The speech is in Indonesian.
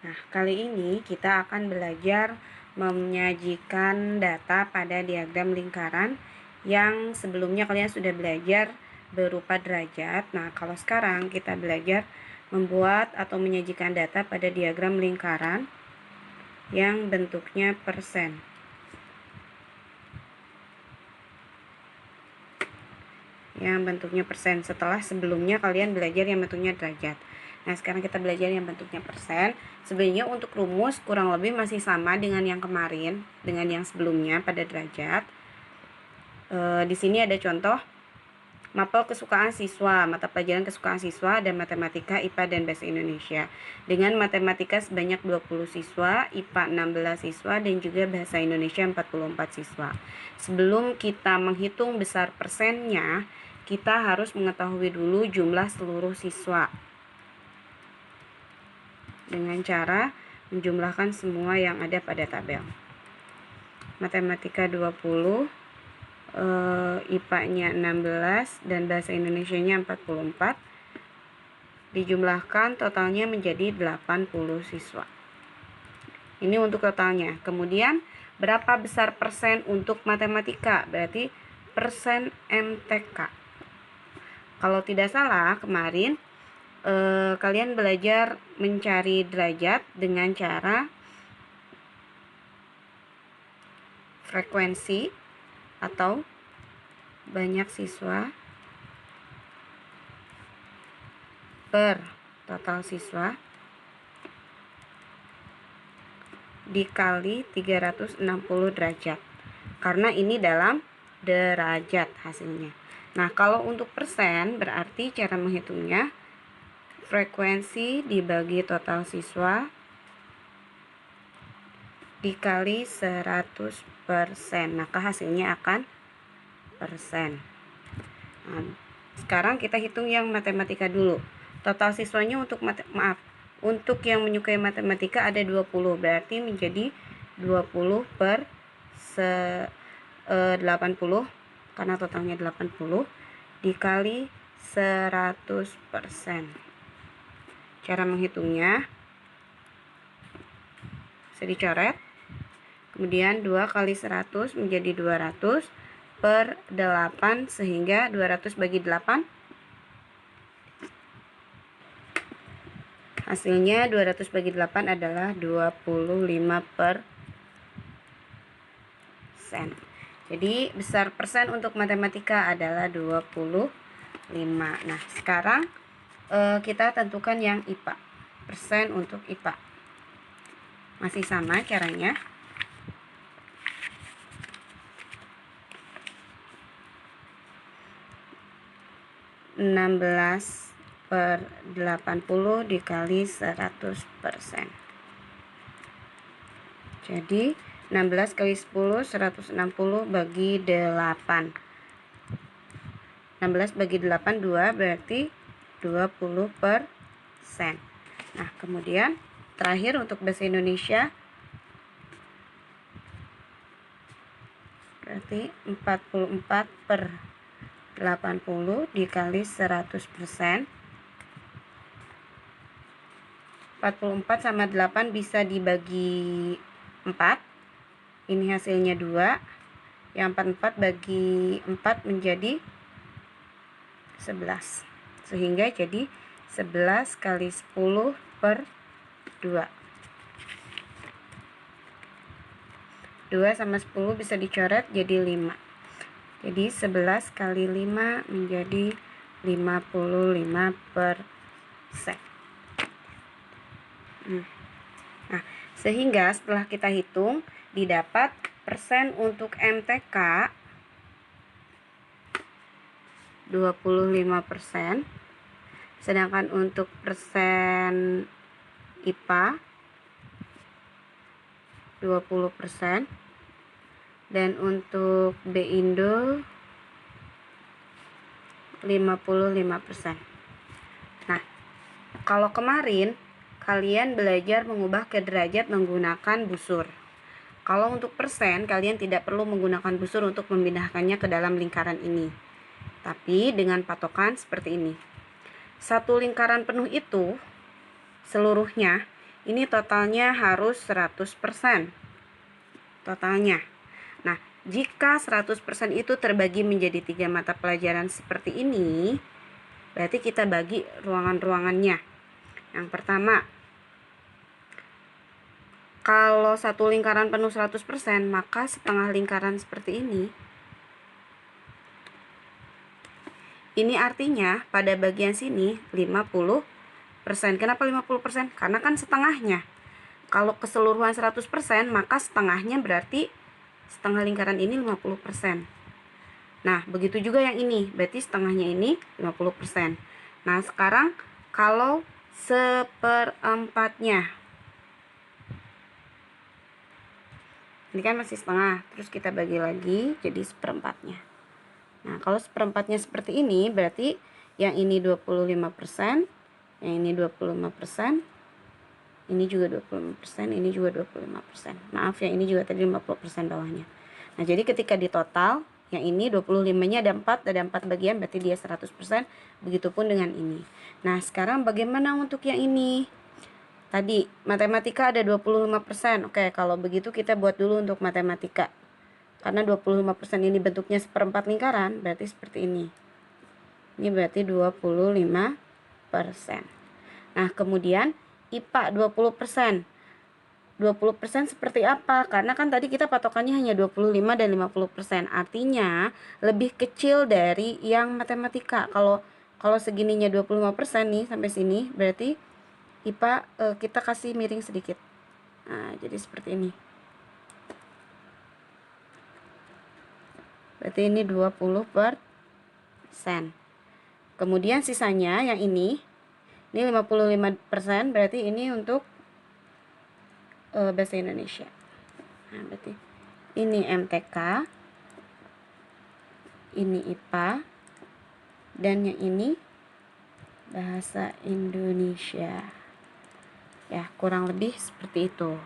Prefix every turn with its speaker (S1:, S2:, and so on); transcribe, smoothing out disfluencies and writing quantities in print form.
S1: Nah, kali ini kita akan belajar menyajikan data pada diagram lingkaran yang sebelumnya kalian sudah belajar berupa derajat. Nah, kalau sekarang kita belajar membuat atau menyajikan data pada diagram lingkaran yang bentuknya persen. Setelah sebelumnya kalian belajar yang bentuknya derajat. Nah, sekarang kita belajar yang bentuknya persen. Sebenarnya untuk rumus kurang lebih masih sama dengan yang kemarin, dengan yang sebelumnya pada derajat. Di sini ada contoh mapel kesukaan siswa, mata pelajaran kesukaan siswa dan matematika, IPA dan bahasa Indonesia. Dengan matematika sebanyak 20 siswa, IPA 16 siswa dan juga bahasa Indonesia 44 siswa. Sebelum kita menghitung besar persennya, kita harus mengetahui dulu jumlah seluruh siswa dengan cara menjumlahkan semua yang ada pada tabel. Matematika 20, IPA-nya 16 dan bahasa Indonesia-nya 44. Dijumlahkan totalnya menjadi 80 siswa. Ini untuk totalnya. Kemudian berapa besar persen untuk matematika? Berarti persen MTK. Kalau tidak salah kemarin kalian belajar mencari derajat dengan cara frekuensi atau banyak siswa per total siswa dikali 360 derajat, karena ini dalam derajat hasilnya. Nah, kalau untuk persen berarti cara menghitungnya frekuensi dibagi total siswa dikali 100%, maka hasilnya akan persen. Nah, sekarang kita hitung yang matematika dulu. Total siswanya untuk yang menyukai matematika ada 20, berarti menjadi 20 per 80, karena totalnya 80, dikali 100%. Cara menghitungnya bisa dicoret. Kemudian 2 kali 100 menjadi 200 per 8, sehingga 200 bagi 8 hasilnya 200 bagi 8 adalah 25%. Jadi besar persen untuk matematika adalah 25. Nah, sekarang kita tentukan yang IPA. Persen untuk IPA. Masih sama caranya. 16 per 80 dikali 100%. Jadi 16 kali 10 160 bagi 8. 16 bagi 8 2, berarti 20%. Nah, kemudian terakhir untuk bahasa Indonesia berarti 44 per 80 dikali 100%. 44 sama 8 bisa dibagi 4. Ini hasilnya 2. Yang 44 bagi 4 menjadi 11. Sehingga jadi 11 kali 10 per 2. 2 sama 10 bisa dicoret jadi 5. Jadi 11 kali 5 menjadi 55%. Nah, sehingga setelah kita hitung didapat persen untuk MTK 25%, sedangkan untuk persen IPA 20%, dan untuk B-Indo 55%. Nah, kalau kemarin kalian belajar mengubah ke derajat menggunakan busur. Kalau untuk persen, kalian tidak perlu menggunakan busur untuk memindahkannya ke dalam lingkaran ini. Tapi dengan patokan seperti ini. Satu lingkaran penuh itu seluruhnya Ini totalnya harus 100%. Totalnya. Nah, jika 100% itu terbagi menjadi 3 mata pelajaran seperti ini, berarti kita bagi ruangan-ruangannya. Yang pertama, kalau satu lingkaran penuh 100%, maka setengah lingkaran seperti ini. Ini artinya pada bagian sini 50%. Kenapa 50%? Karena kan setengahnya. Kalau keseluruhan 100%, maka setengahnya berarti setengah lingkaran ini 50%. Nah, begitu juga yang ini, berarti setengahnya ini 50%. Nah, sekarang kalau seperempatnya, ini kan masih setengah, terus kita bagi lagi jadi seperempatnya. Nah, kalau seperempatnya seperti ini, berarti yang ini 25%, yang ini 25%, ini juga 25%, ini juga 25%. Maaf, yang ini juga tadi 50% bawahnya. Nah, jadi ketika di total, yang ini 25-nya ada 4 bagian, berarti dia 100%. Begitupun dengan ini. Nah, sekarang bagaimana untuk yang ini? Tadi, matematika ada 25%. Oke, kalau begitu kita buat dulu untuk matematika. Karena 25% ini bentuknya seperempat lingkaran, berarti seperti ini. Ini berarti 25%. Nah, kemudian IPA 20%. 20% seperti apa? Karena kan tadi kita patokannya hanya 25 dan 50%. Artinya lebih kecil dari yang matematika. Kalau segininya 25% nih sampai sini, berarti IPA kita kasih miring sedikit. Nah, jadi seperti ini. Berarti ini 20%. Kemudian sisanya yang ini 55%, berarti ini untuk bahasa Indonesia. Nah, berarti ini MTK, ini IPA, dan yang ini bahasa Indonesia. Ya, kurang lebih seperti itu.